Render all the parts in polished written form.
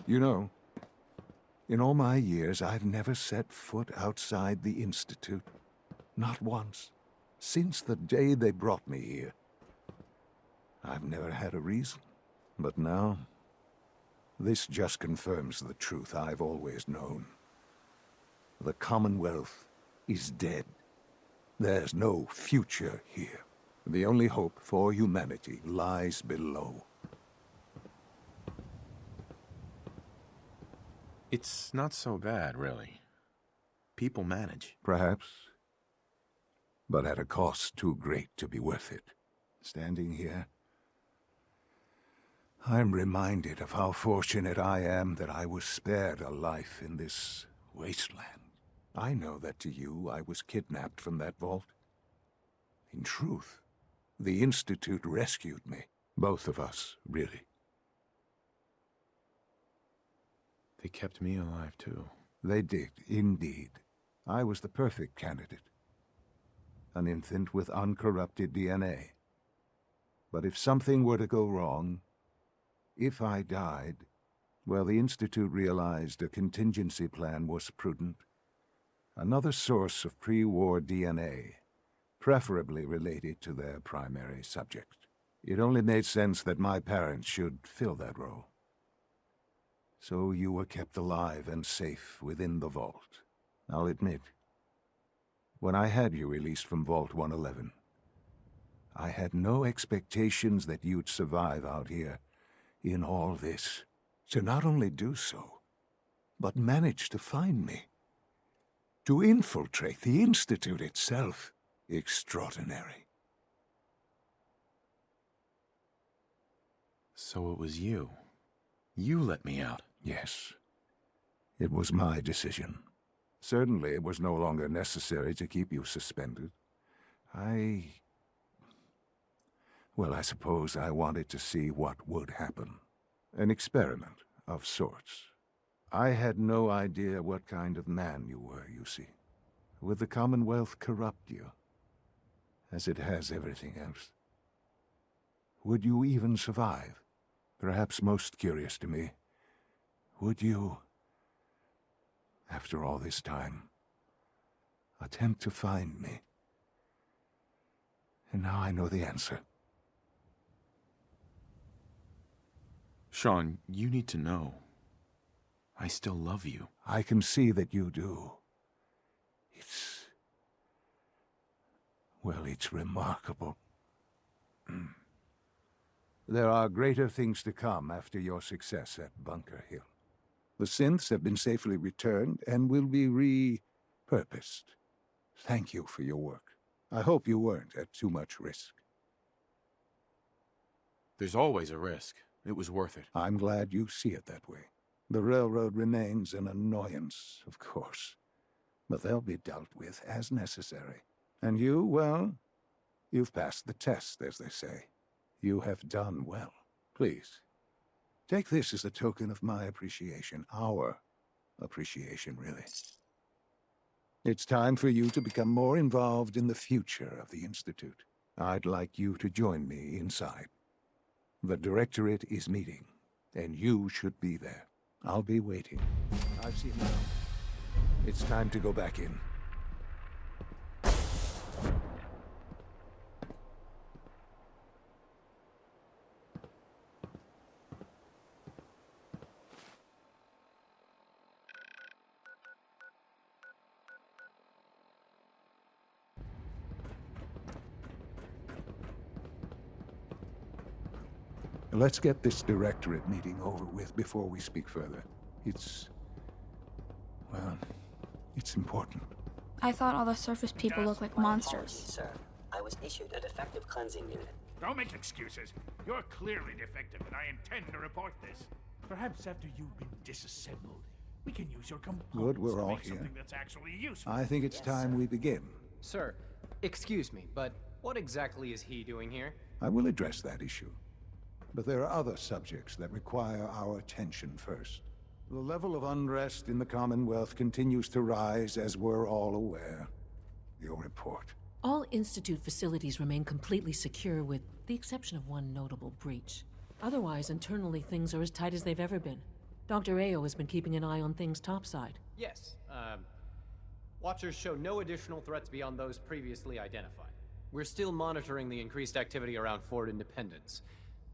You know, in all my years, I've never set foot outside the Institute. Not once. Since the day they brought me here. I've never had a reason. But now, this just confirms the truth I've always known. The Commonwealth is dead. There's no future here. The only hope for humanity lies below. It's not so bad, really. People manage. Perhaps. But at a cost too great to be worth it. Standing here, I'm reminded of how fortunate I am that I was spared a life in this wasteland. I know that to you, I was kidnapped from that vault. In truth, the Institute rescued me. Both of us, really. They kept me alive, too. They did, indeed. I was the perfect candidate. An infant with uncorrupted DNA. But if something were to go wrong, if I died, well, the Institute realized a contingency plan was prudent. Another source of pre-war DNA, preferably related to their primary subject. It only made sense that my parents should fill that role. So you were kept alive and safe within the vault. I'll admit, when I had you released from Vault 111, I had no expectations that you'd survive out here in all this. To not only do so, but manage to find me. To infiltrate the Institute itself. Extraordinary. So it was you. You let me out. Yes. It was my decision. Certainly it was no longer necessary to keep you suspended. Well, I suppose I wanted to see what would happen. An experiment of sorts. I had no idea what kind of man you were, you see. Would the Commonwealth corrupt you? As it has everything else? Would you even survive? Perhaps most curious to me, would you, after all this time, attempt to find me? And now I know the answer. Sean, you need to know. I still love you. I can see that you do. Well, it's remarkable. There are greater things to come after your success at Bunker Hill. The synths have been safely returned and will be repurposed. Thank you for your work. I hope you weren't at too much risk. There's always a risk. It was worth it. I'm glad you see it that way. The railroad remains an annoyance, of course, but they'll be dealt with as necessary. And you, well, you've passed the test, as they say. You have done well. Please, take this as a token of my appreciation. Our appreciation, really. It's time for you to become more involved in the future of the Institute. I'd like you to join me inside. The Directorate is meeting, and you should be there. I'll be waiting. I've seen enough. It's time to go back in. Let's get this Directorate meeting over with before we speak further. It's important. I thought all the surface people look like monsters. Apologies, sir. I was issued a defective cleansing unit. Don't make excuses. You're clearly defective, and I intend to report this. Perhaps after you've been disassembled, we can use your components Good, we're to all make here. something that's actually useful. I think it's time we begin. Sir, excuse me, but what exactly is he doing here? I will address that issue. But there are other subjects that require our attention first. The level of unrest in the Commonwealth continues to rise, as we're all aware. Your report. All Institute facilities remain completely secure with the exception of one notable breach. Otherwise, internally things are as tight as they've ever been. Dr. Ayo has been keeping an eye on things topside. Yes, Watchers show no additional threats beyond those previously identified. We're still monitoring the increased activity around Fort Independence,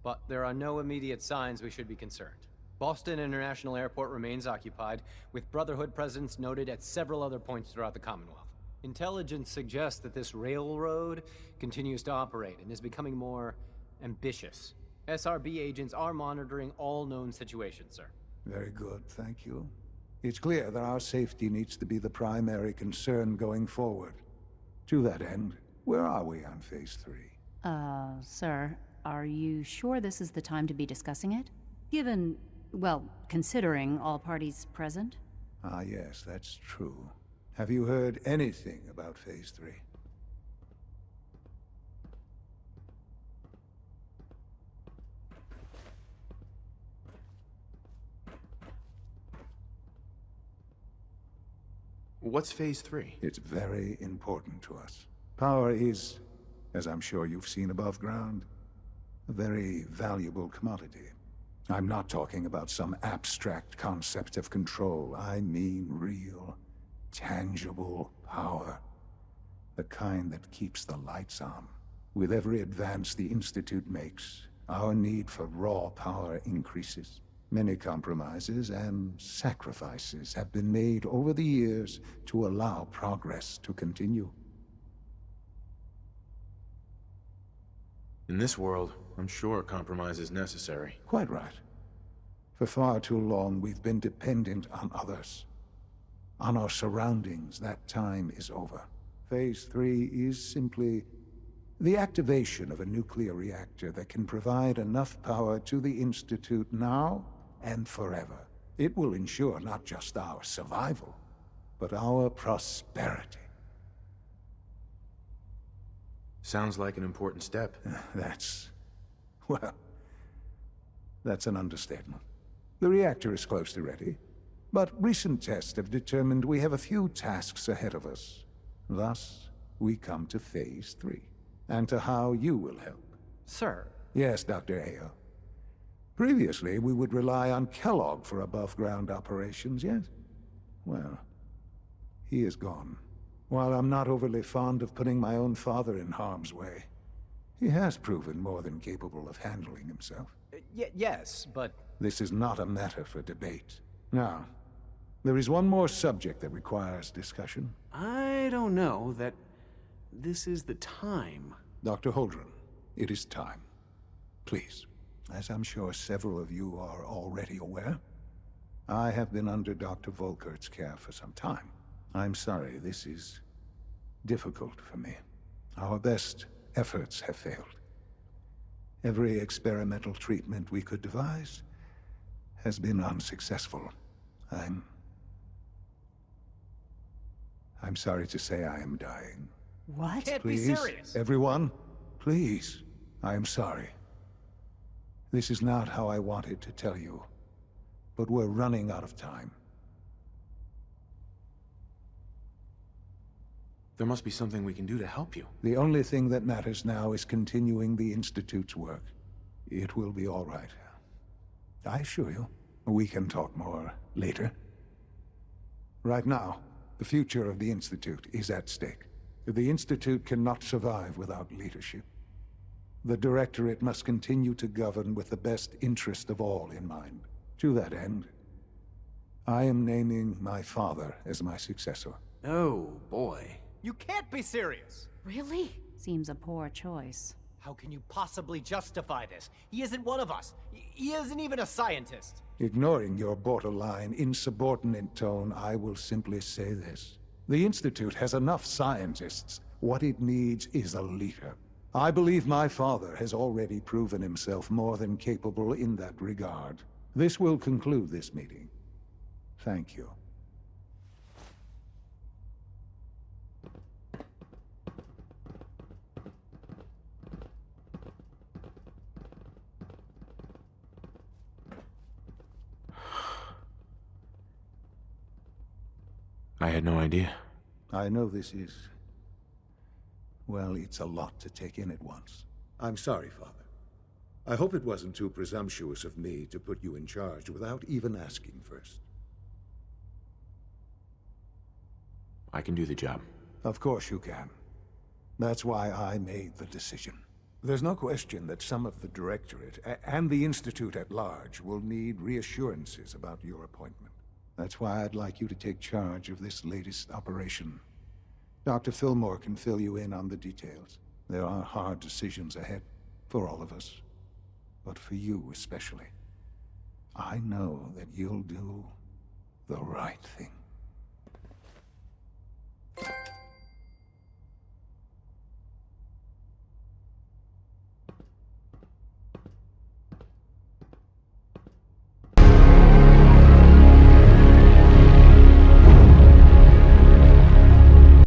but there are no immediate signs we should be concerned. Boston International Airport remains occupied, with Brotherhood presence noted at several other points throughout the Commonwealth. Intelligence suggests that this railroad continues to operate and is becoming more ambitious. SRB agents are monitoring all known situations, sir. Very good, thank you. It's clear that our safety needs to be the primary concern going forward. To that end, where are we on Phase 3? Sir, are you sure this is the time to be discussing it? Given, well, considering all parties present? Ah, yes, that's true. Have you heard anything about Phase 3? What's Phase 3? It's very important to us. Power is, as I'm sure you've seen above ground, a very valuable commodity. I'm not talking about some abstract concept of control. I mean real, tangible power. The kind that keeps the lights on. With every advance the Institute makes, our need for raw power increases. Many compromises and sacrifices have been made over the years to allow progress to continue. In this world, I'm sure compromise is necessary. Quite right. For far too long, we've been dependent on others. On our surroundings. That time is over. Phase 3 is simply the activation of a nuclear reactor that can provide enough power to the Institute now and forever. It will ensure not just our survival, but our prosperity. Sounds like an important step. Well, that's an understatement. The reactor is close to ready, but recent tests have determined we have a few tasks ahead of us. Thus, we come to Phase 3, and to how you will help. Sir. Yes, Dr. Ayo. Previously, we would rely on Kellogg for above-ground operations, yes? Well, he is gone. While I'm not overly fond of putting my own father in harm's way, he has proven more than capable of handling himself. Yes, but... This is not a matter for debate. Now, there is one more subject that requires discussion. I don't know that this is the time. Dr. Holdren, it is time. Please. As I'm sure several of you are already aware, I have been under Dr. Volkert's care for some time. I'm sorry, this is difficult for me. Our best efforts have failed. Every experimental treatment we could devise has been unsuccessful. I'm sorry to say I am dying. What? Can't Please, be serious. everyone, please. I am sorry. This is not how I wanted to tell you, but we're running out of time. There must be something we can do to help you. The only thing that matters now is continuing the Institute's work. It will be all right. I assure you. We can talk more later. Right now, the future of the Institute is at stake. The Institute cannot survive without leadership. The Directorate must continue to govern with the best interest of all in mind. To that end, I am naming my father as my successor. Oh, boy. You can't be serious! Really? Seems a poor choice. How can you possibly justify this? He isn't one of us. He isn't even a scientist. Ignoring your borderline, insubordinate tone, I will simply say this. The Institute has enough scientists. What it needs is a leader. I believe my father has already proven himself more than capable in that regard. This will conclude this meeting. Thank you. I had no idea. I know this is... well, it's a lot to take in at once. I'm sorry, Father. I hope it wasn't too presumptuous of me to put you in charge without even asking first. I can do the job. Of course you can. That's why I made the decision. There's no question that some of the Directorate and the Institute at large will need reassurances about your appointment. That's why I'd like you to take charge of this latest operation. Dr. Fillmore can fill you in on the details. There are hard decisions ahead for all of us, but for you especially. I know that you'll do the right thing.